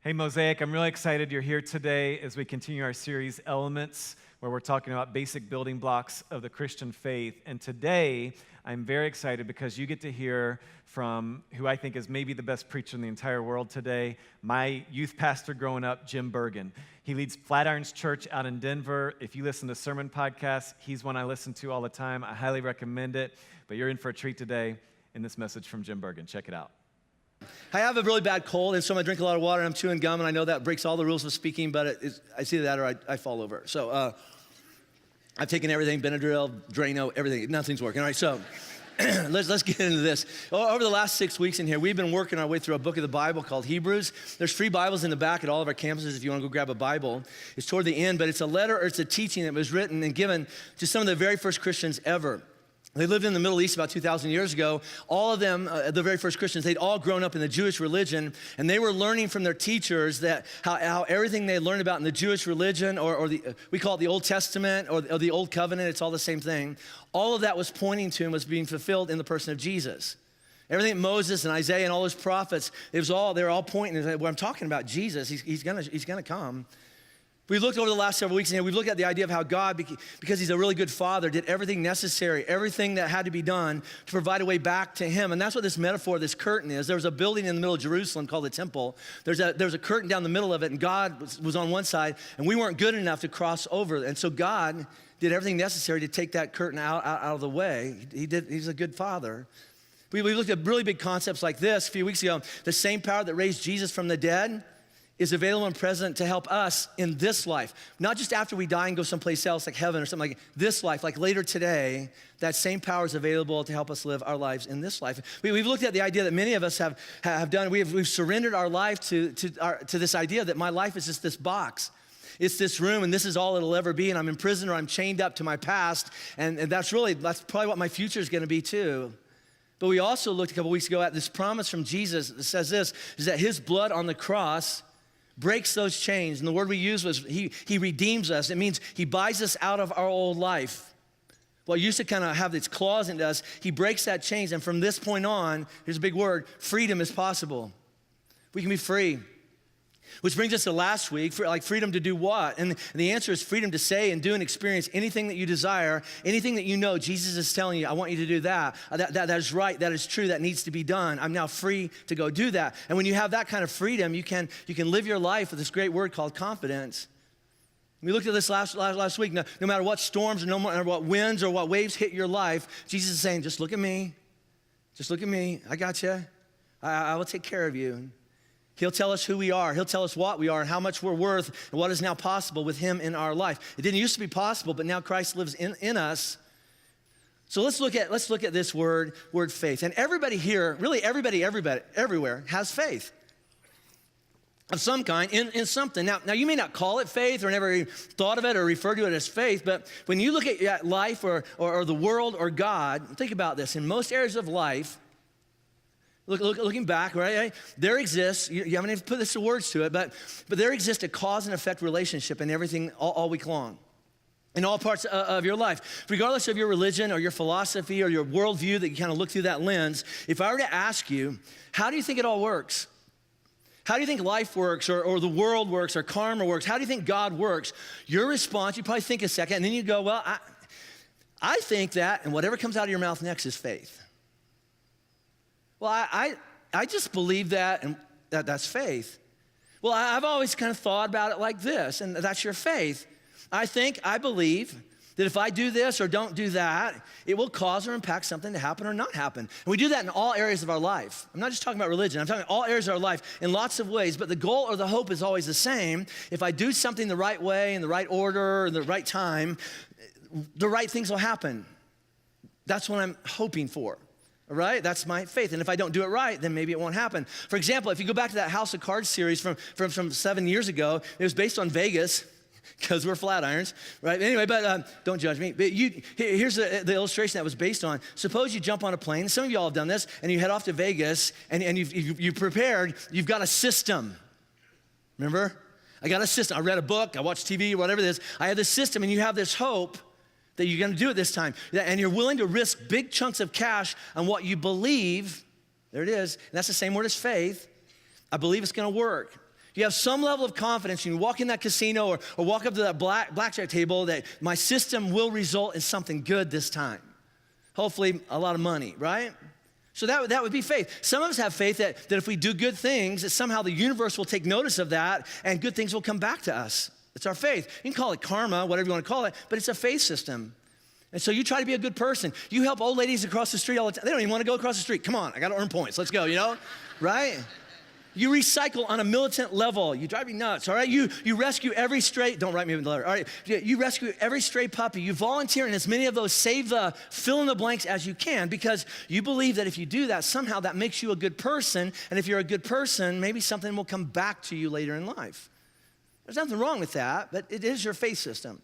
Hey, Mosaic, I'm really excited you're here today as we continue our series, Elements, where we're talking about basic building blocks of the Christian faith. And today, I'm very excited because you get to hear from who I think is maybe the best preacher in the entire world today, my youth pastor growing up, Jim Bergen. He leads Flatirons Church out in Denver. If you listen to sermon podcasts, he's one I listen to all the time. I highly recommend it. But you're in for a treat today in this message from Jim Bergen. Check it out. I have a really bad cold, and so I drink a lot of water, and I'm chewing gum, and I know that breaks all the rules of speaking, but I see that or I fall over. So I've taken everything, Benadryl, Drano, everything. Nothing's working. All right, so let's get into this. Over the last 6 weeks in here, we've been working our way through a book of the Bible called Hebrews. There's free Bibles in the back at all of our campuses if you want to go grab a Bible. It's toward the end, but it's a letter or it's a teaching that was written and given to some of the very first Christians ever. They lived in the Middle East about 2,000 years ago. All of them, the very first Christians, they'd all grown up in the Jewish religion, and they were learning from their teachers that how everything they learned about in the Jewish religion, or we call it the Old Testament or the Old Covenant, it's all the same thing. All of that was pointing to and was being fulfilled in the person of Jesus. Everything that Moses and Isaiah and all those prophets, they were all pointing to what I'm talking about, Jesus. He's gonna come. We looked over the last several weeks, and we've looked at the idea of how God, because he's a really good father, did everything necessary, everything that had to be done to provide a way back to him. And that's what this metaphor, this curtain is. There was a building in the middle of Jerusalem called the temple. There's a curtain down the middle of it, and God was on one side, and we weren't good enough to cross over. And so God did everything necessary to take that curtain out of the way. He's a good father. We looked at really big concepts like this a few weeks ago. The same power that raised Jesus from the dead is available and present to help us in this life. Not just after we die and go someplace else like heaven or something like this life, like later today, that same power is available to help us live our lives in this life. We've looked at the idea that many of us have done. We've surrendered our life to this idea that my life is just this box. It's this room, and this is all it'll ever be, and I'm in prison or I'm chained up to my past, and that's probably what my future is gonna be too. But we also looked a couple weeks ago at this promise from Jesus that says this, is that his blood on the cross breaks those chains. And the word we used was he redeems us. It means he buys us out of our old life. What used to kind of have its claws into us, he breaks that chains. And from this point on, here's a big word, freedom is possible. We can be free. Which brings us to last week, freedom to do what? And the answer is freedom to say and do and experience anything that you desire, anything that you know Jesus is telling you, I want you to do that. That is right, that is true, that needs to be done. I'm now free to go do that. And when you have that kind of freedom, you can live your life with this great word called confidence. We looked at this last week. No matter what storms or no matter what winds or what waves hit your life, Jesus is saying, just look at me. Just look at me. I got you. I will take care of you. He'll tell us who we are. He'll tell us what we are and how much we're worth and what is now possible with him in our life. It didn't used to be possible, but now Christ lives in us. So let's look at this word faith. And everybody here, really everybody everywhere has faith of some kind in something. Now you may not call it faith or never thought of it or refer to it as faith, but when you look at life or the world or God, think about this. In most areas of life, looking back, right? There exists, I'm going to put this to words to it, but there exists a cause and effect relationship in everything all week long. In all parts of your life. Regardless of your religion or your philosophy or your worldview that you kind of look through that lens, if I were to ask you, how do you think it all works? How do you think life works or the world works or karma works? How do you think God works? Your response, you probably think a second, and then you go, well, I think that, and whatever comes out of your mouth next is faith. Well, I just believe that, and that's faith. Well, I've always kind of thought about it like this, and that's your faith. I believe that if I do this or don't do that, it will cause or impact something to happen or not happen. And we do that in all areas of our life. I'm not just talking about religion. I'm talking about all areas of our life in lots of ways, but the goal or the hope is always the same. If I do something the right way, in the right order, in the right time, the right things will happen. That's what I'm hoping for. All right, that's my faith. And if I don't do it right, then maybe it won't happen. For example, if you go back to that House of Cards series from 7 years ago, it was based on Vegas, because we're Flatirons, right? Anyway, but don't judge me. But here's the illustration that was based on. Suppose you jump on a plane. Some of you all have done this, and you head off to Vegas, and you've prepared. You've got a system. Remember? I got a system. I read a book. I watched TV, whatever it is. I have this system, and you have this hope that you're gonna do it this time. And you're willing to risk big chunks of cash on what you believe. There it is. And that's the same word as faith. I believe it's gonna work. Do you have some level of confidence when you walk in that casino or walk up to that blackjack table that my system will result in something good this time? Hopefully a lot of money, right? So that would be faith. Some of us have faith that if we do good things, that somehow the universe will take notice of that and good things will come back to us. It's our faith. You can call it karma, whatever you want to call it, but it's a faith system. And so you try to be a good person. You help old ladies across the street all the time. They don't even want to go across the street. Come on, I got to earn points. Let's go, right? You recycle on a militant level. You drive me nuts, all right? You rescue every stray, don't write me the letter, all right? You rescue every stray puppy. You volunteer in as many of those save the fill in the blanks as you can because you believe that if you do that, somehow that makes you a good person. And if you're a good person, maybe something will come back to you later in life. There's nothing wrong with that, but it is your faith system.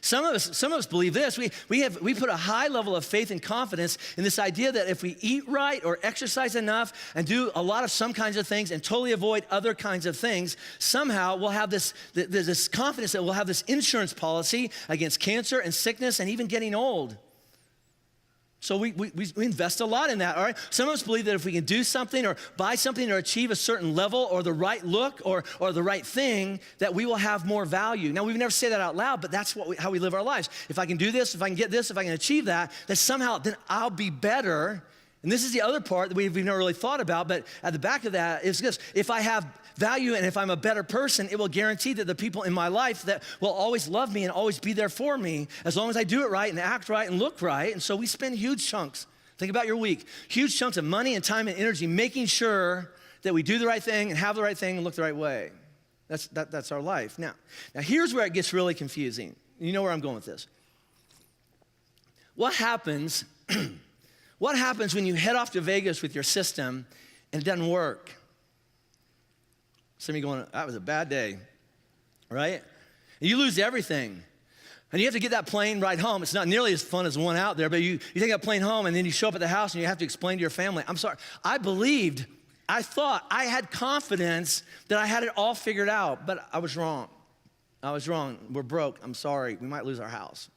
Some of us believe this. We put a high level of faith and confidence in this idea that if we eat right or exercise enough and do a lot of some kinds of things and totally avoid other kinds of things, somehow we'll have this confidence that we'll have this insurance policy against cancer and sickness and even getting old. So we invest a lot in that, all right? Some of us believe that if we can do something or buy something or achieve a certain level or the right look or the right thing, that we will have more value. Now, we would never say that out loud, but that's how we live our lives. If I can do this, if I can get this, if I can achieve that somehow then I'll be better. And this is the other part that we've never really thought about, but at the back of that is this. If I have value and if I'm a better person, it will guarantee that the people in my life that will always love me and always be there for me as long as I do it right and act right and look right. And so we spend huge chunks, think about your week, huge chunks of money and time and energy making sure that we do the right thing and have the right thing and look the right way. That's our life. Now here's where it gets really confusing. You know where I'm going with this. What happens when you head off to Vegas with your system and it doesn't work? Some of you going, that was a bad day, right? And you lose everything. And you have to get that plane ride home. It's not nearly as fun as the one out there, but you take that plane home and then you show up at the house and you have to explain to your family, I'm sorry, I thought, I had confidence that I had it all figured out, but I was wrong. We're broke. I'm sorry. We might lose our house.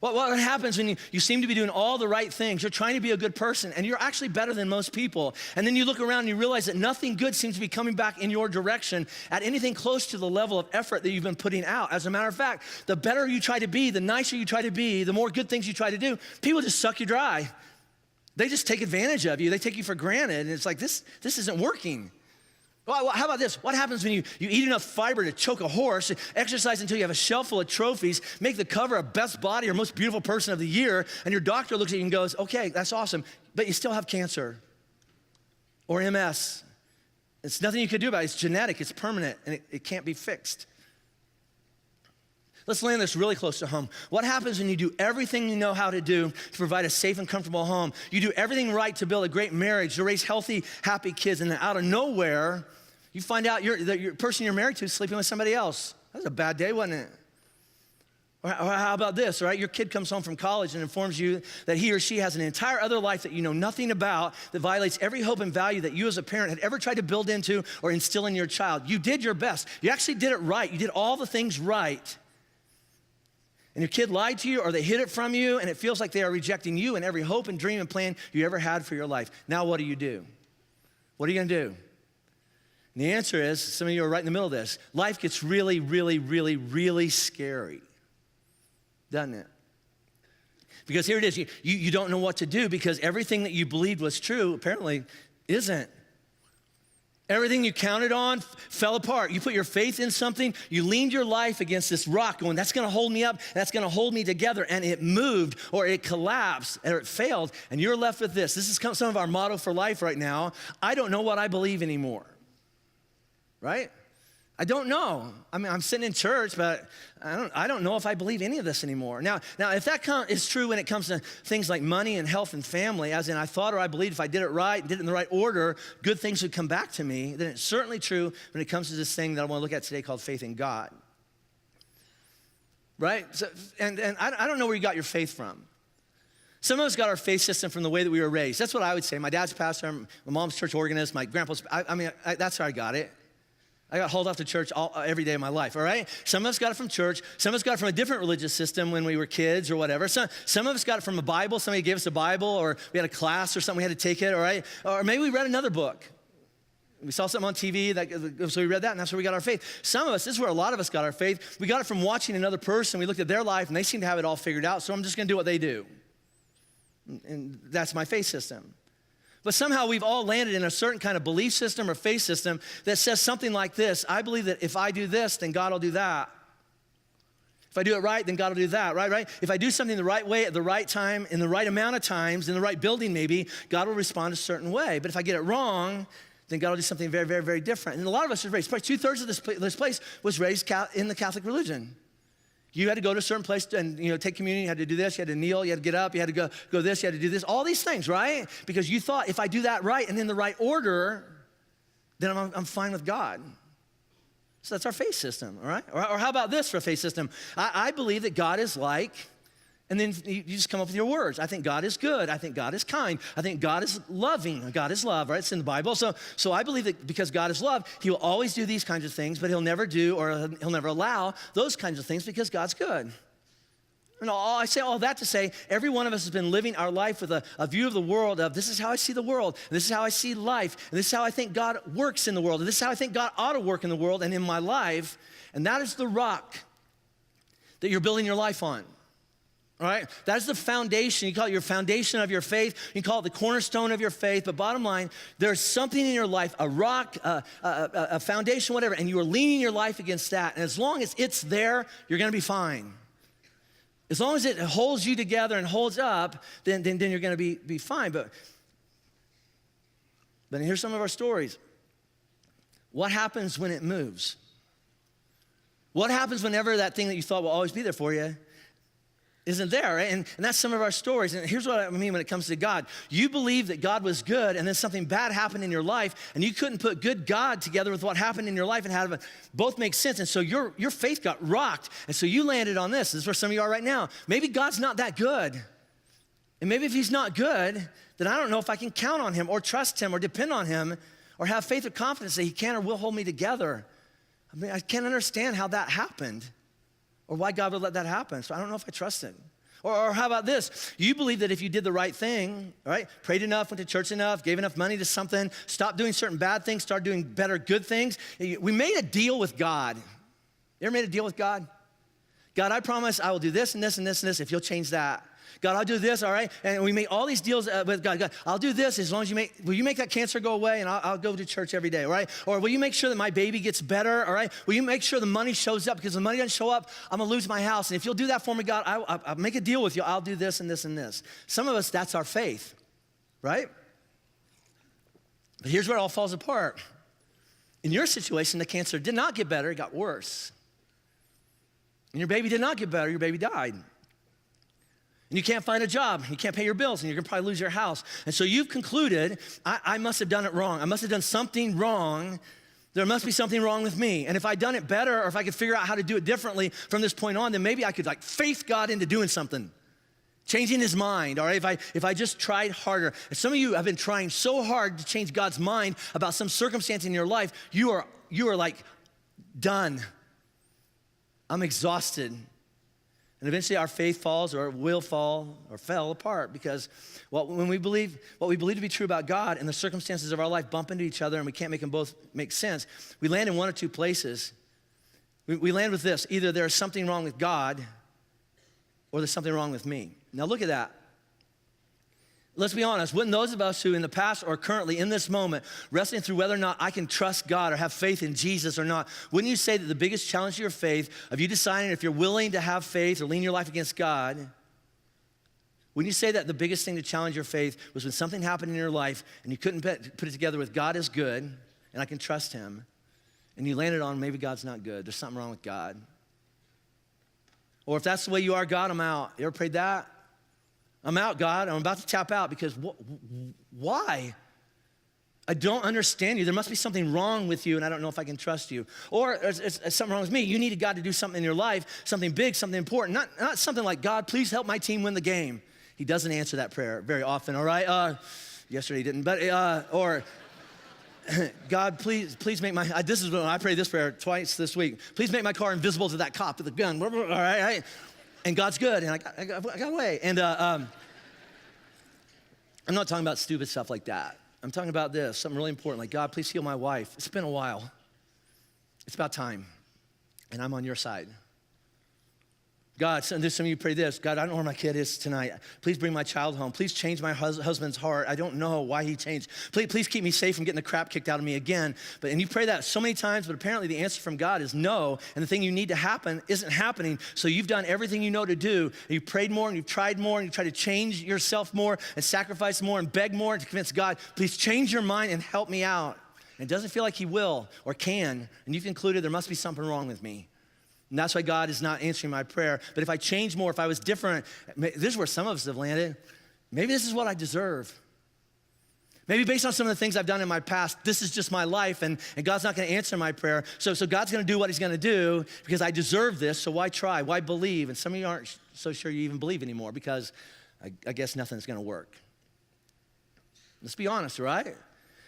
What happens when you seem to be doing all the right things? You're trying to be a good person, and you're actually better than most people. And then you look around and you realize that nothing good seems to be coming back in your direction at anything close to the level of effort that you've been putting out. As a matter of fact, the better you try to be, the nicer you try to be, the more good things you try to do, people just suck you dry. They just take advantage of you. They take you for granted, and it's like, this isn't working. Well, how about this? What happens when you eat enough fiber to choke a horse, exercise until you have a shelf full of trophies, make the cover of Best Body or Most Beautiful Person of the Year, and your doctor looks at you and goes, okay, that's awesome, but you still have cancer or MS. It's nothing you can do about it. It's genetic, it's permanent, and it can't be fixed. Let's land this really close to home. What happens when you do everything you know how to do to provide a safe and comfortable home? You do everything right to build a great marriage, to raise healthy, happy kids, and then out of nowhere, you find out the person you're married to is sleeping with somebody else. That was a bad day, wasn't it? Or how about this, all right? Your kid comes home from college and informs you that he or she has an entire other life that you know nothing about, that violates every hope and value that you as a parent had ever tried to build into or instill in your child. You did your best. You actually did it right. You did all the things right. And your kid lied to you or they hid it from you, and it feels like they are rejecting you and every hope and dream and plan you ever had for your life. Now what do? What are you gonna do? And the answer is, some of you are right in the middle of this, life gets really, really, really, really scary, doesn't it? Because here it is, you don't know what to do because everything that you believed was true apparently isn't. Everything you counted on fell apart. You put your faith in something, you leaned your life against this rock going, that's gonna hold me up, that's gonna hold me together, and it moved or it collapsed or it failed, and you're left with this. This is some of our motto for life right now. I don't know what I believe anymore. Right? I don't know. I mean, I'm sitting in church, but I don't know if I believe any of this anymore. Now, if that is true when it comes to things like money and health and family, as in I thought or I believed if I did it right and did it in the right order, good things would come back to me, then it's certainly true when it comes to this thing that I want to look at today called faith in God. Right? So, and I don't know where you got your faith from. Some of us got our faith system from the way that we were raised. That's what I would say. My dad's a pastor, my mom's church organist, my grandpa's, that's how I got it. I got hauled off to church every day of my life, all right? Some of us got it from church. Some of us got it from a different religious system when we were kids or whatever. Some of us got it from a Bible. Somebody gave us a Bible, or we had a class or something, we had to take it, all right? Or maybe we read another book. We saw something on TV, so we read that, and that's where we got our faith. Some of us, this is where a lot of us got our faith. We got it from watching another person. We looked at their life, and they seem to have it all figured out, so I'm just going to do what they do. And that's my faith system. But somehow we've all landed in a certain kind of belief system or faith system that says something like this: I believe that if I do this, then God will do that. If I do it right, then God will do that, right? If I do something the right way at the right time, in the right amount of times, in the right building maybe, God will respond a certain way. But if I get it wrong, then God will do something very, very, very different. And a lot of us are raised, probably 2/3 of this place was raised in the Catholic religion. You had to go to a certain place and take communion. You had to do this. You had to kneel. You had to get up. You had to go this. You had to do this. All these things, right? Because you thought if I do that right and in the right order, then I'm fine with God. So that's our faith system, all right? Or how about this for a faith system? I believe that God is like. And then you just come up with your words. I think God is good. I think God is kind. I think God is loving. God is love, right? It's in the Bible. So I believe that because God is love, he will always do these kinds of things, but he'll never do or he'll never allow those kinds of things because God's good. And I say all that to say every one of us has been living our life with a view of the world of this is how I see the world, and this is how I see life, and this is how I think God works in the world, and this is how I think God ought to work in the world and in my life. And that is the rock that you're building your life on. All right, that is the foundation. You call it your foundation of your faith. You can call it the cornerstone of your faith. But bottom line, there's something in your life, a rock, a foundation, whatever, and you are leaning your life against that. And as long as it's there, you're going to be fine. As long as it holds you together and holds up, then you're going to be fine. But here's some of our stories. What happens when it moves? What happens whenever that thing that you thought will always be there for you isn't there, right? And that's some of our stories. And here's what I mean when it comes to God. You believe that God was good, and then something bad happened in your life, and you couldn't put good God together with what happened in your life and have it both make sense. And so your faith got rocked, and so you landed on this. This is where some of you are right now. Maybe God's not that good. And maybe if he's not good, then I don't know if I can count on him or trust him or depend on him or have faith or confidence that he can or will hold me together. I mean, I can't understand how that happened, or why God would let that happen. So I don't know if I trust him. Or how about this? You believe that if you did the right thing, right? Prayed enough, went to church enough, gave enough money to something, stopped doing certain bad things, started doing better good things. We made a deal with God. You ever made a deal with God? God, I promise I will do this and this and this and this if you'll change that. God, I'll do this, all right? And we make all these deals with God. God, I'll do this as long as will you make that cancer go away, and I'll go to church every day, all right? Or will you make sure that my baby gets better, all right? Will you make sure the money shows up? Because if the money doesn't show up, I'm gonna lose my house. And if you'll do that for me, God, I'll make a deal with you. I'll do this and this and this. Some of us, that's our faith, right? But here's where it all falls apart. In your situation, the cancer did not get better, it got worse. And your baby did not get better, your baby died. And you can't find a job, you can't pay your bills, and you're gonna probably lose your house. And so you've concluded, I must have done it wrong. I must have done something wrong. There must be something wrong with me. And if I'd done it better, or if I could figure out how to do it differently from this point on, then maybe I could faith God into doing something, changing his mind, all right? If I just tried harder. And some of you have been trying so hard to change God's mind about some circumstance in your life, you are like done. I'm exhausted. And eventually our faith falls or will fall or fell apart because when we believe what we believe to be true about God and the circumstances of our life bump into each other and we can't make them both make sense, we land in one or two places. We land with this: either there's something wrong with God or there's something wrong with me. Now look at that. Let's be honest, wouldn't those of us who in the past or currently in this moment wrestling through whether or not I can trust God or have faith in Jesus or not, wouldn't you say that the biggest challenge to your faith, of you deciding if you're willing to have faith or lean your life against God, wouldn't you say that the biggest thing to challenge your faith was when something happened in your life and you couldn't put it together with God is good and I can trust him, and you landed on maybe God's not good, there's something wrong with God. Or if that's the way you are, God, I'm out. You ever prayed that? I'm out, God. I'm about to tap out because why? I don't understand you. There must be something wrong with you, and I don't know if I can trust you. Or it's something wrong with me. You needed God to do something in your life, something big, something important. Not something like, God, please help my team win the game. He doesn't answer that prayer very often, all right? Yesterday he didn't, but, or God, please make my, this is when I pray this prayer twice this week. Please make my car invisible to that cop with the gun, all right? And God's good, and I got away. And I'm not talking about stupid stuff like that. I'm talking about this, something really important, like, God, please heal my wife. It's been a while. It's about time, and I'm on your side. God, some of you pray this. God, I don't know where my kid is tonight. Please bring my child home. Please change my husband's heart. I don't know why he changed. Please keep me safe from getting the crap kicked out of me again. And you pray that so many times, but apparently the answer from God is no, and the thing you need to happen isn't happening. So you've done everything you know to do, and you've prayed more, and you've tried more, and you try to change yourself more, and sacrifice more, and beg more to convince God, please change your mind and help me out. And it doesn't feel like he will or can, and you've concluded there must be something wrong with me. And that's why God is not answering my prayer. But if I change more, if I was different, this is where some of us have landed. Maybe this is what I deserve. Maybe based on some of the things I've done in my past, this is just my life, and God's not gonna answer my prayer. So God's gonna do what he's gonna do because I deserve this, so why try? Why believe? And some of you aren't so sure you even believe anymore because I guess nothing's gonna work. Let's be honest, right?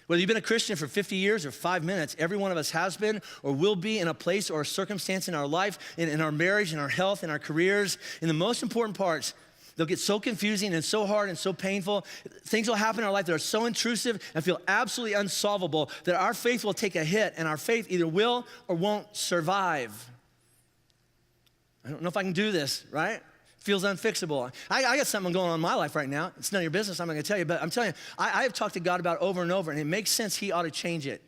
Whether you've been a Christian for 50 years or 5 minutes, every one of us has been or will be in a place or a circumstance in our life, in our marriage, in our health, in our careers. In the most important parts, they'll get so confusing and so hard and so painful. Things will happen in our life that are so intrusive and feel absolutely unsolvable that our faith will take a hit and our faith either will or won't survive. I don't know if I can do this, right? Feels unfixable. I got something going on in my life right now. It's none of your business, I'm not gonna tell you, but I'm telling you, I have talked to God about it over and over, and it makes sense he ought to change it.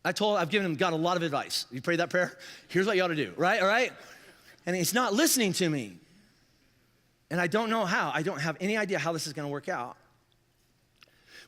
I've given him God a lot of advice. You prayed that prayer? Here's what you ought to do, right? All right? And he's not listening to me. And I don't know how. I don't have any idea how this is gonna work out.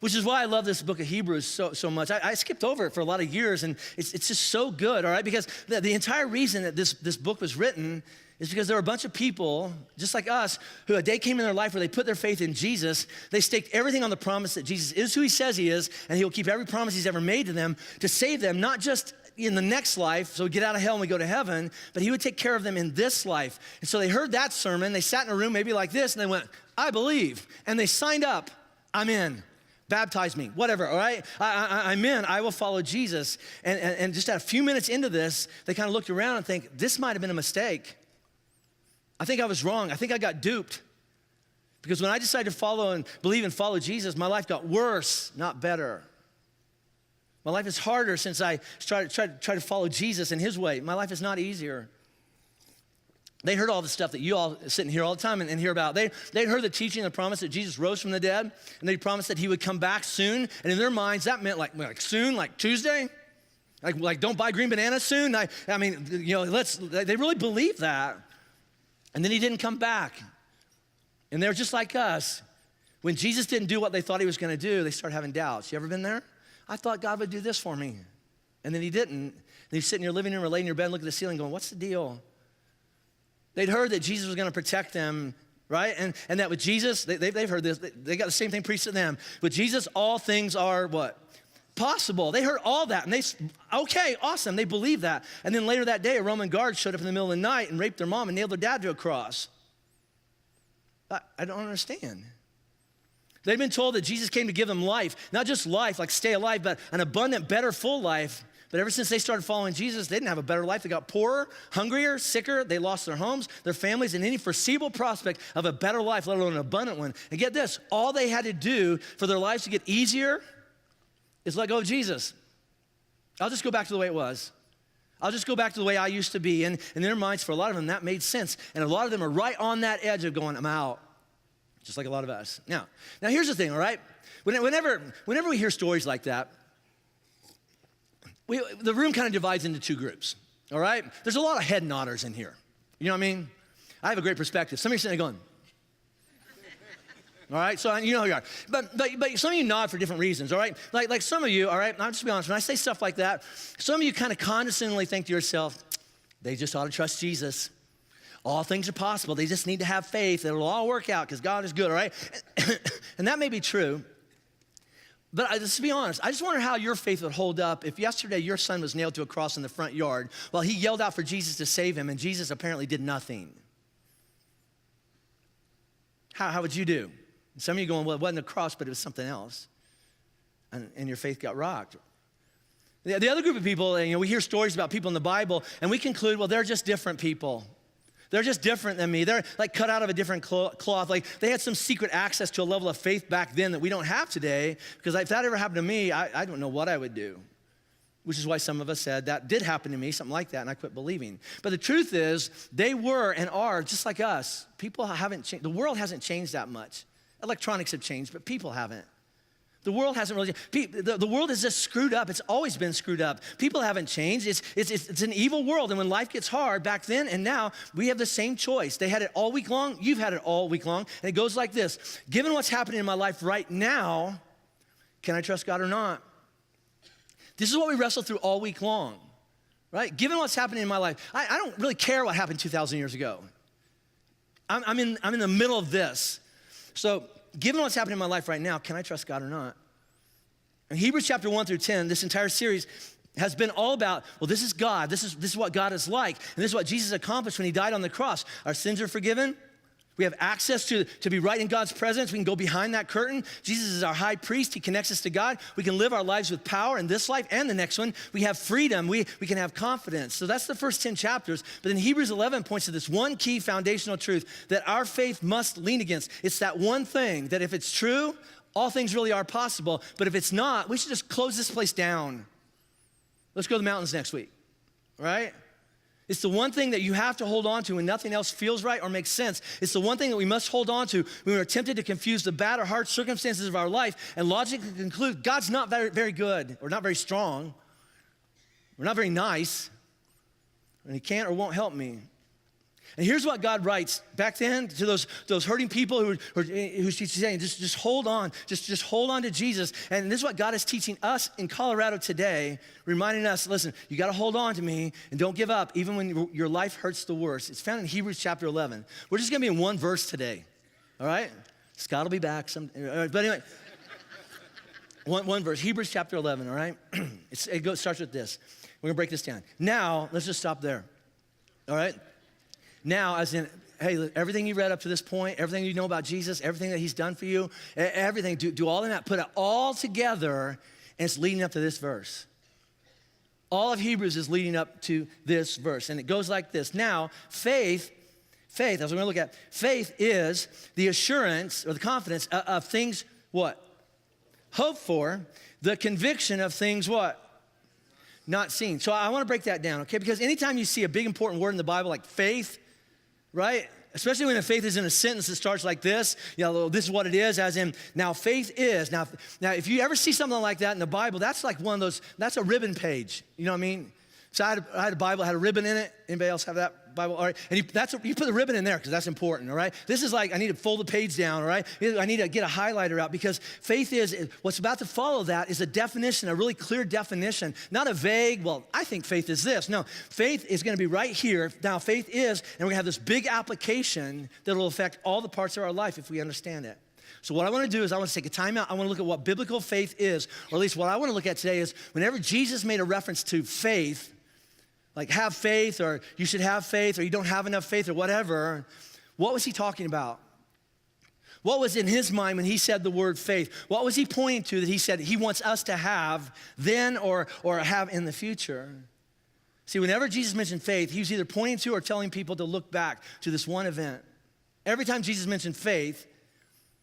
Which is why I love this book of Hebrews so much. I skipped over it for a lot of years, and it's just so good, all right? Because the entire reason that this book was written is because there were a bunch of people, just like us, who a day came in their life where they put their faith in Jesus. They staked everything on the promise that Jesus is who he says he is, and he will keep every promise he's ever made to them to save them, not just in the next life, so we get out of hell and we go to heaven, but he would take care of them in this life. And so they heard that sermon, they sat in a room maybe like this, and they went, I believe. And they signed up, I'm in. Baptize me, whatever, all right? I'm in, I will follow Jesus. And just a few minutes into this, they kind of looked around and think, this might have been a mistake. I think I was wrong. I think I got duped. Because when I decided to follow and believe and follow Jesus, my life got worse, not better. My life is harder since I tried to follow Jesus in his way. My life is not easier. They heard all the stuff that you all sit here all the time and hear about. They'd heard the teaching and the promise that Jesus rose from the dead, and they promised that he would come back soon. And in their minds, that meant like soon, like Tuesday? Like don't buy green bananas soon? I mean, you know, they really believed that. And then he didn't come back. And they're just like us. When Jesus didn't do what they thought he was gonna do, they started having doubts. You ever been there? I thought God would do this for me. And then he didn't. And you sit in your living room or lay in your bed, look at the ceiling going, what's the deal? They'd heard that Jesus was gonna protect them, right? And that with Jesus, they've heard this, they got the same thing preached to them. With Jesus, all things are what? Possible. They heard all that, and okay, awesome, they believed that. And then later that day, a Roman guard showed up in the middle of the night and raped their mom and nailed their dad to a cross. I don't understand. They'd been told that Jesus came to give them life, not just life, like stay alive, but an abundant, better, full life. But ever since they started following Jesus, they didn't have a better life. They got poorer, hungrier, sicker. They lost their homes, their families, and any foreseeable prospect of a better life, let alone an abundant one. And get this, all they had to do for their lives to get easier is let go of Jesus. I'll just go back to the way it was. I'll just go back to the way I used to be. And in their minds, for a lot of them, that made sense. And a lot of them are right on that edge of going, I'm out. Just like a lot of us. Now here's the thing, all right? Whenever we hear stories like that, the room kind of divides into two groups, all right? There's a lot of head nodders in here. You know what I mean? I have a great perspective. Some of you are sitting there going, all right, so you know who you are. But some of you nod for different reasons, all right? Like some of you, all right, I'll just be honest, when I say stuff like that, some of you kind of condescendingly think to yourself, they just ought to trust Jesus. All things are possible. They just need to have faith. It'll all work out because God is good, all right? And that may be true. But let's be honest, I just wonder how your faith would hold up if yesterday your son was nailed to a cross in the front yard while he yelled out for Jesus to save him and Jesus apparently did nothing. How would you do? Some of you going, well, it wasn't a cross, but it was something else. And your faith got rocked. The other group of people, we hear stories about people in the Bible, and we conclude, well, they're just different people. They're just different than me. They're like cut out of a different cloth. Like they had some secret access to a level of faith back then that we don't have today, because if that ever happened to me, I don't know what I would do. Which is why some of us said that did happen to me, something like that, and I quit believing. But the truth is, they were and are just like us. People haven't changed. The world hasn't changed that much. Electronics have changed, but people haven't. The world hasn't really, the world is just screwed up. It's always been screwed up. People haven't changed. It's an evil world. And when life gets hard back then and now, we have the same choice. They had it all week long. You've had it all week long. And it goes like this. Given what's happening in my life right now, can I trust God or not? This is what we wrestle through all week long, right? Given what's happening in my life, I don't really care what happened 2,000 years ago. I'm in the middle of this. So given what's happening in my life right now, can I trust God or not? In Hebrews chapter 1 through 10, this entire series has been all about, well, this is God. This is what God is like. And this is what Jesus accomplished when he died on the cross. Our sins are forgiven. We have access to be right in God's presence. We can go behind that curtain. Jesus is our high priest. He connects us to God. We can live our lives with power in this life and the next one. We have freedom. We can have confidence. So that's the first 10 chapters. But then Hebrews 11 points to this one key foundational truth that our faith must lean against. It's that one thing that if it's true, all things really are possible. But if it's not, we should just close this place down. Let's go to the mountains next week, right? It's the one thing that you have to hold on to when nothing else feels right or makes sense. It's the one thing that we must hold on to when we're tempted to confuse the bad or hard circumstances of our life and logically conclude God's not very, very good or not very strong or not very nice, and he can't or won't help me. And here's what God writes back then to those hurting people who she's saying, just hold on, just hold on to Jesus. And this is what God is teaching us in Colorado today, reminding us, listen, you got to hold on to me and don't give up even when your life hurts the worst. It's found in Hebrews chapter 11. We're just going to be in one verse today, all right? Scott will be back. But anyway, one verse, Hebrews chapter 11, all right? It starts with this. We're going to break this down. Now, let's just stop there, all right? Now, as in, hey, everything you read up to this point, everything you know about Jesus, everything that he's done for you, everything, do all of that, put it all together, and it's leading up to this verse. All of Hebrews is leading up to this verse, and it goes like this. Now, faith, as we're gonna look at, faith is the assurance or the confidence of things, what? Hoped for, the conviction of things, what? Not seen. So I wanna break that down, okay? Because anytime you see a big important word in the Bible like faith, right? Especially when a faith is in a sentence that starts like this, you know, this is what it is, as in, now faith is. Now, if you ever see something like that in the Bible, that's like one of those, that's a ribbon page. You know what I mean? So I had a Bible, had a ribbon in it. Anybody else have that Bible? All right. And you put the ribbon in there because that's important, all right? This is like, I need to fold the page down, all right? I need to get a highlighter out because faith is, what's about to follow that is a definition, a really clear definition, not a vague, well, I think faith is this. No, faith is going to be right here. Now, faith is, and we're going to have this big application that will affect all the parts of our life if we understand it. So what I want to do is I want to take a time out. I want to look at what biblical faith is, or at least what I want to look at today is whenever Jesus made a reference to faith, like have faith, or you should have faith, or you don't have enough faith, or whatever, what was he talking about? What was in his mind when he said the word faith? What was he pointing to that he said he wants us to have then or have in the future? See, whenever Jesus mentioned faith, he was either pointing to or telling people to look back to this one event. Every time Jesus mentioned faith,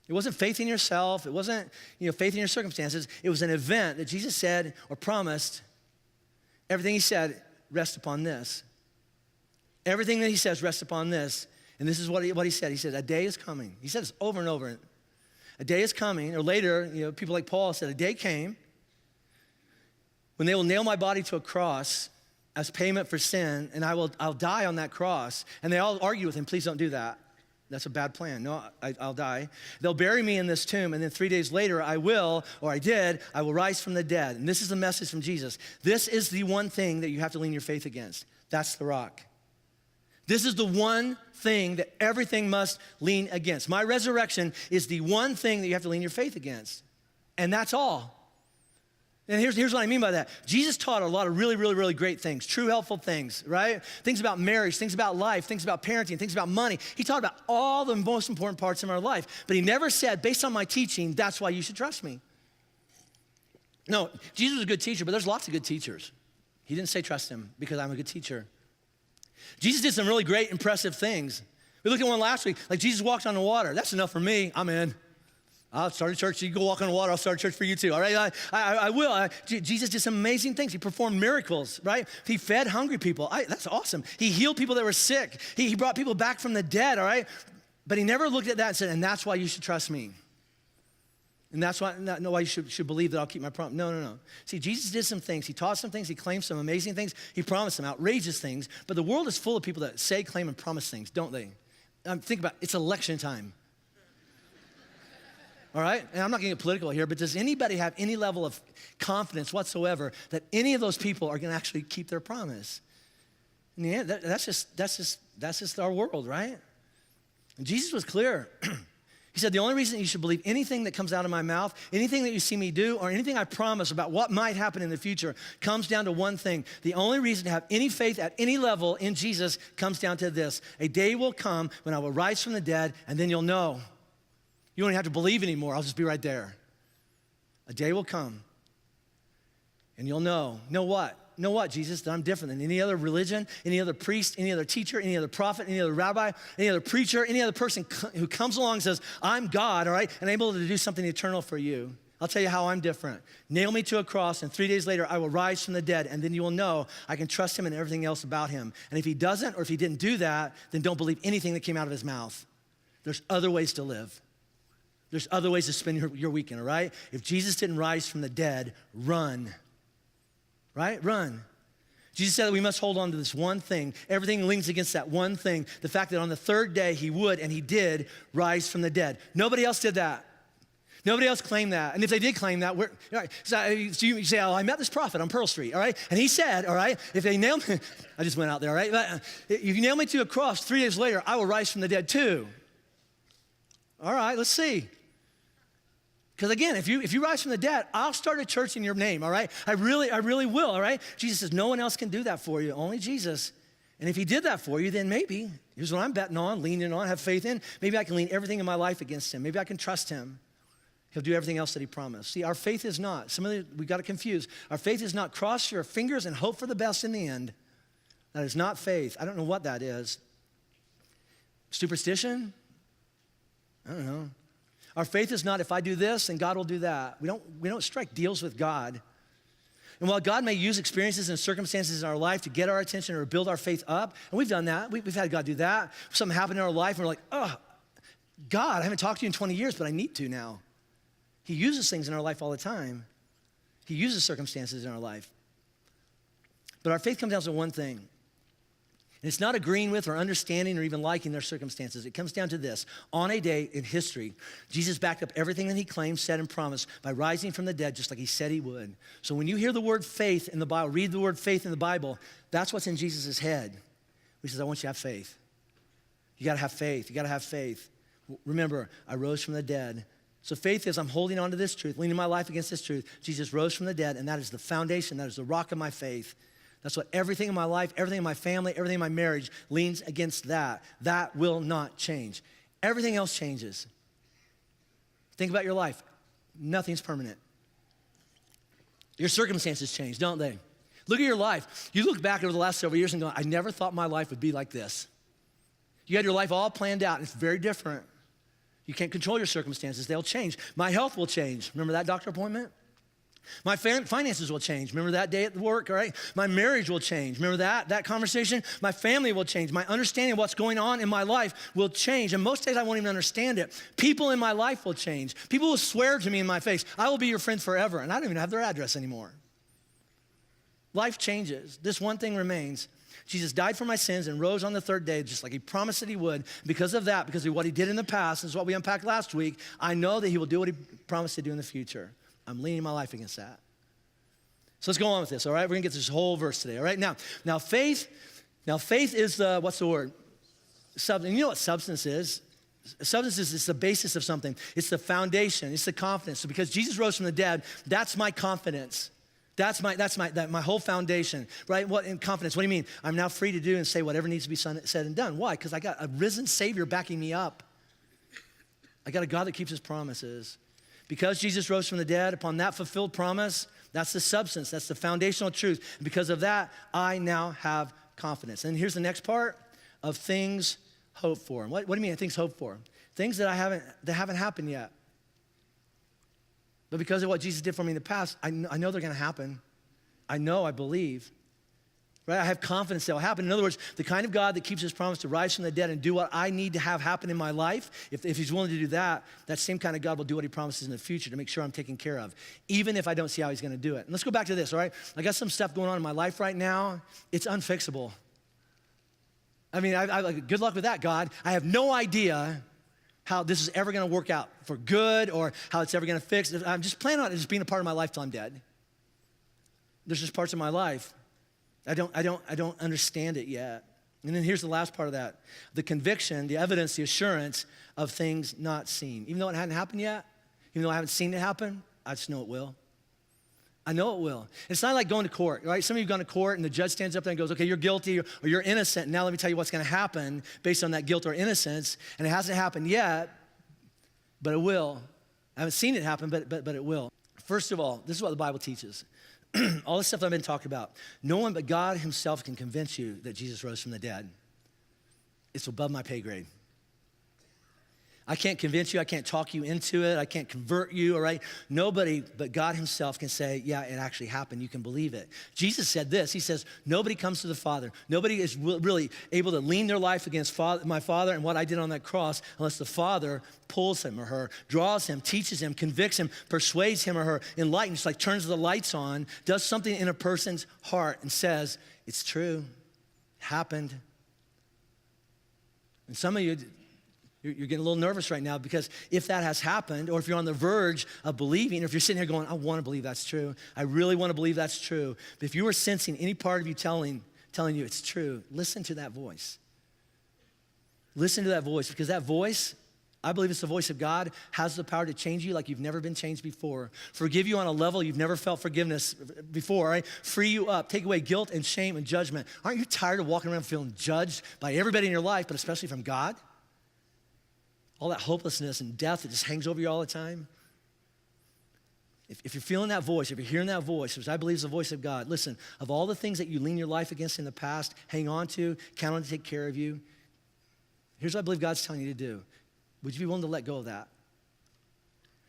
it wasn't faith in yourself. It wasn't, faith in your circumstances. It was an event that Jesus said or promised. Everything he said rests upon this. Everything that he says rests upon this. And this is what he said. He said, a day is coming. He said this over and over. A day is coming, or later, people like Paul said, a day came when they will nail my body to a cross as payment for sin, and I'll die on that cross. And they all argue with him, please don't do that. That's a bad plan. No, I'll die. They'll bury me in this tomb, and then 3 days later, I will rise from the dead. And this is the message from Jesus. This is the one thing that you have to lean your faith against. That's the rock. This is the one thing that everything must lean against. My resurrection is the one thing that you have to lean your faith against. And that's all. And here's what I mean by that. Jesus taught a lot of really, really, really great things, true helpful things, right? Things about marriage, things about life, things about parenting, things about money. He taught about all the most important parts of our life. But he never said, based on my teaching, that's why you should trust me. No, Jesus was a good teacher, but there's lots of good teachers. He didn't say trust him because I'm a good teacher. Jesus did some really great, impressive things. We looked at one last week, like Jesus walked on the water. That's enough for me, I'm in. I'll start a church, you go walk on the water, I'll start a church for you too, all right? I will. Jesus did some amazing things. He performed miracles, right? He fed hungry people. That's awesome. He healed people that were sick. He brought people back from the dead, all right? But he never looked at that and said, and that's why you should trust me. And that's why you should believe that I'll keep my promise. No. See, Jesus did some things. He taught some things. He claimed some amazing things. He promised some outrageous things. But the world is full of people that say, claim, and promise things, don't they? Think about it. It's election time. All right? And I'm not going to get political here, but does anybody have any level of confidence whatsoever that any of those people are going to actually keep their promise? In the end, that's just our world, right? And Jesus was clear. He said, the only reason you should believe anything that comes out of my mouth, anything that you see me do, or anything I promise about what might happen in the future comes down to one thing. The only reason to have any faith at any level in Jesus comes down to this. A day will come when I will rise from the dead, and then you'll know. You don't even have to believe anymore. I'll just be right there. A day will come, and you'll know. Know what? Know what, Jesus? That I'm different than any other religion, any other priest, any other teacher, any other prophet, any other rabbi, any other preacher, any other person who comes along and says, I'm God, all right, and able to do something eternal for you. I'll tell you how I'm different. Nail me to a cross, and 3 days later, I will rise from the dead, and then you will know I can trust him and everything else about him. And if he doesn't, or if he didn't do that, then don't believe anything that came out of his mouth. There's other ways to live. There's other ways to spend your weekend, all right? If Jesus didn't rise from the dead, run. Right? Run. Jesus said that we must hold on to this one thing. Everything leans against that one thing. The fact that on the third day he would, and he did, rise from the dead. Nobody else did that. Nobody else claimed that. And if they did claim that, so you say, oh, I met this prophet on Pearl Street, all right? And he said, all right, if they nailed me, I just went out there, all right? But if you nail me to a cross, 3 days later, I will rise from the dead too. All right, let's see. Because again, if you rise from the dead, I'll start a church in your name, all right? I really will, all right? Jesus says, no one else can do that for you, only Jesus. And if he did that for you, then maybe, here's what I'm betting on, leaning on, have faith in, maybe I can lean everything in my life against him. Maybe I can trust him. He'll do everything else that he promised. See, our faith is not, we got it confused. Our faith is not cross your fingers and hope for the best in the end. That is not faith. I don't know what that is. Superstition? I don't know. Our faith is not if I do this, then God will do that. We don't strike deals with God. And while God may use experiences and circumstances in our life to get our attention or build our faith up, and we've done that, we've had God do that. Something happened in our life and we're like, oh, God, I haven't talked to you in 20 years, but I need to now. He uses things in our life all the time. He uses circumstances in our life. But our faith comes down to one thing. And it's not agreeing with or understanding or even liking their circumstances. It comes down to this. On a day in history, Jesus backed up everything that he claimed, said, and promised by rising from the dead just like he said he would. So when you hear the word faith in the Bible, read the word faith in the Bible, that's what's in Jesus' head. He says, I want you to have faith. You got to have faith. You got to have faith. Remember, I rose from the dead. So faith is I'm holding on to this truth, leaning my life against this truth. Jesus rose from the dead, and that is the foundation. That is the rock of my faith. That's what everything in my life, everything in my family, everything in my marriage leans against that. That will not change. Everything else changes. Think about your life. Nothing's permanent. Your circumstances change, don't they? Look at your life. You look back over the last several years and go, I never thought my life would be like this. You had your life all planned out, and it's very different. You can't control your circumstances. They'll change. My health will change. Remember that doctor appointment? My finances will change. Remember that day at work, all right? My marriage will change. Remember that conversation? My family will change. My understanding of what's going on in my life will change. And most days I won't even understand it. People in my life will change. People will swear to me in my face, I will be your friend forever. And I don't even have their address anymore. Life changes. This one thing remains. Jesus died for my sins and rose on the third day, just like he promised that he would. Because of that, because of what he did in the past, is what we unpacked last week, I know that he will do what he promised to do in the future. I'm leaning my life against that. So let's go on with this, all right? We're gonna get this whole verse today, all right? Now faith is the, what's the word? Substance. You know what substance is? Substance is the basis of something. It's the foundation, it's the confidence. So because Jesus rose from the dead, that's my confidence. That's my whole foundation, right? What in confidence? What do you mean? I'm now free to do and say whatever needs to be said and done. Why? Because I got a risen Savior backing me up. I got a God that keeps his promises. Because Jesus rose from the dead, upon that fulfilled promise, that's the substance, that's the foundational truth. And because of that, I now have confidence. And here's the next part of things hoped for. And what do you mean things hoped for? Things that haven't happened yet. But because of what Jesus did for me in the past, I know they're going to happen. I believe. Right? I have confidence that will happen. In other words, the kind of God that keeps his promise to rise from the dead and do what I need to have happen in my life, if he's willing to do that, that same kind of God will do what he promises in the future to make sure I'm taken care of, even if I don't see how he's going to do it. And let's go back to this, all right? I got some stuff going on in my life right now. It's unfixable. I mean, good luck with that, God. I have no idea how this is ever going to work out for good or how it's ever going to fix. I'm just planning on it just being a part of my life till I'm dead. There's just parts of my life. I don't understand it yet. And then here's the last part of that. The conviction, the evidence, the assurance of things not seen. Even though it hadn't happened yet, even though I haven't seen it happen, I just know it will. I know it will. It's not like going to court, right? Some of you have gone to court and the judge stands up there and goes, okay, you're guilty or you're innocent. Now let me tell you what's going to happen based on that guilt or innocence. And it hasn't happened yet, but it will. I haven't seen it happen, but it will. First of all, this is what the Bible teaches. All this stuff I've been talking about. No one but God himself can convince you that Jesus rose from the dead. It's above my pay grade. I can't convince you. I can't talk you into it. I can't convert you, all right? Nobody but God himself can say, yeah, it actually happened. You can believe it. Jesus said this. He says, nobody comes to the Father. Nobody is really able to lean their life against my Father and what I did on that cross unless the Father pulls him or her, draws him, teaches him, convicts him, persuades him or her, enlightens, like turns the lights on, does something in a person's heart and says, it's true, it happened. And some of you, you're getting a little nervous right now because if that has happened, or if you're on the verge of believing, or if you're sitting here going, I want to believe that's true. I really want to believe that's true. But if you were sensing any part of you telling you it's true, listen to that voice. Listen to that voice, because that voice, I believe it's the voice of God, has the power to change you like you've never been changed before. Forgive you on a level you've never felt forgiveness before, right? Free you up, take away guilt and shame and judgment. Aren't you tired of walking around feeling judged by everybody in your life, but especially from God? All that hopelessness and death that just hangs over you all the time. If you're feeling that voice, if you're hearing that voice, which I believe is the voice of God, listen, of all the things that you lean your life against in the past, hang on to, count on to take care of you, here's what I believe God's telling you to do. Would you be willing to let go of that?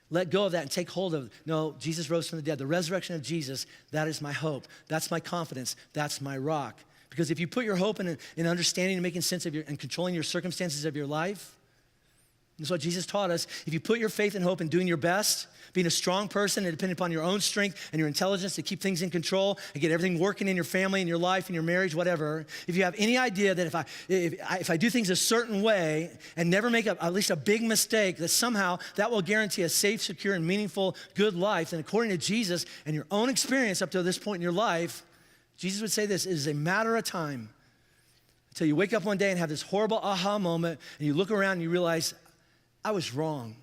Let go of that and take hold of, no, Jesus rose from the dead. The resurrection of Jesus, that is my hope. That's my confidence. That's my rock. Because if you put your hope in understanding and making sense of and controlling your circumstances of your life, that's what Jesus taught us. If you put your faith and hope in doing your best, being a strong person and depending upon your own strength and your intelligence to keep things in control and get everything working in your family, in your life, in your marriage, whatever, if you have any idea that if I do things a certain way and never make at least a big mistake, that somehow that will guarantee a safe, secure, and meaningful, good life, then according to Jesus and your own experience up to this point in your life, Jesus would say this: it is a matter of time until you wake up one day and have this horrible aha moment and you look around and you realize, I was wrong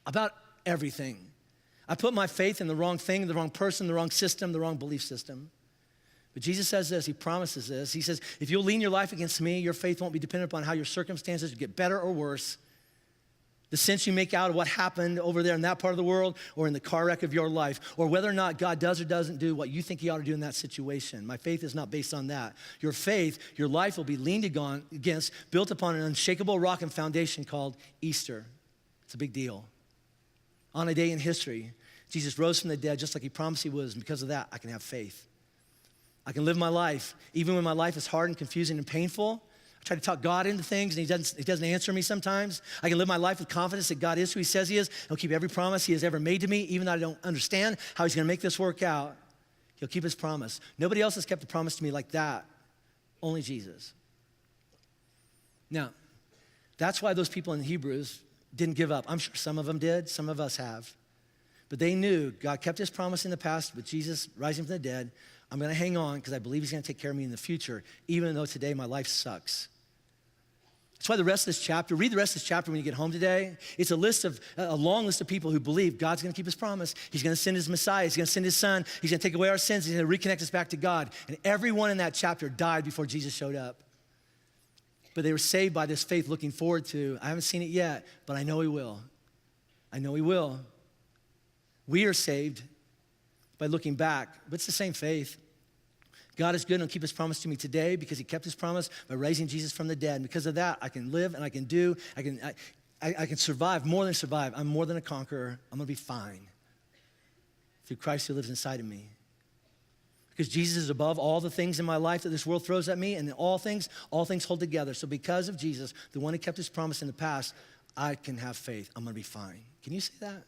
about everything. I put my faith in the wrong thing, the wrong person, the wrong system, the wrong belief system. But Jesus says this, he promises this. He says, if you'll lean your life against me, your faith won't be dependent upon how your circumstances get better or worse. The sense you make out of what happened over there in that part of the world or in the car wreck of your life, or whether or not God does or doesn't do what you think he ought to do in that situation. My faith is not based on that. Your faith, your life will be leaned against, built upon an unshakable rock and foundation called Easter. It's a big deal. On a day in history, Jesus rose from the dead just like he promised he was, and because of that, I can have faith. I can live my life, even when my life is hard and confusing and painful. I try to talk God into things, and he doesn't answer me sometimes. I can live my life with confidence that God is who he says he is. He'll keep every promise he has ever made to me, even though I don't understand how he's going to make this work out. He'll keep his promise. Nobody else has kept a promise to me like that. Only Jesus. Now, that's why those people in Hebrews didn't give up. I'm sure some of them did. Some of us have. But they knew God kept his promise in the past with Jesus rising from the dead. I'm going to hang on because I believe he's going to take care of me in the future, even though today my life sucks. That's why the rest of this chapter, read the rest of this chapter when you get home today. It's a long list of people who believe God's going to keep his promise. He's going to send his Messiah. He's going to send his son. He's going to take away our sins. He's going to reconnect us back to God. And everyone in that chapter died before Jesus showed up. But they were saved by this faith looking forward to, I haven't seen it yet, but I know he will. I know he will. We are saved by looking back, but it's the same faith. God is good and he'll keep his promise to me today because he kept his promise by raising Jesus from the dead. And because of that, I can live and I can do, I can survive, more than survive. I'm more than a conqueror. I'm gonna be fine through Christ who lives inside of me. Because Jesus is above all the things in my life that this world throws at me, and in all things hold together. So because of Jesus, the one who kept his promise in the past, I can have faith. I'm gonna be fine. Can you say that?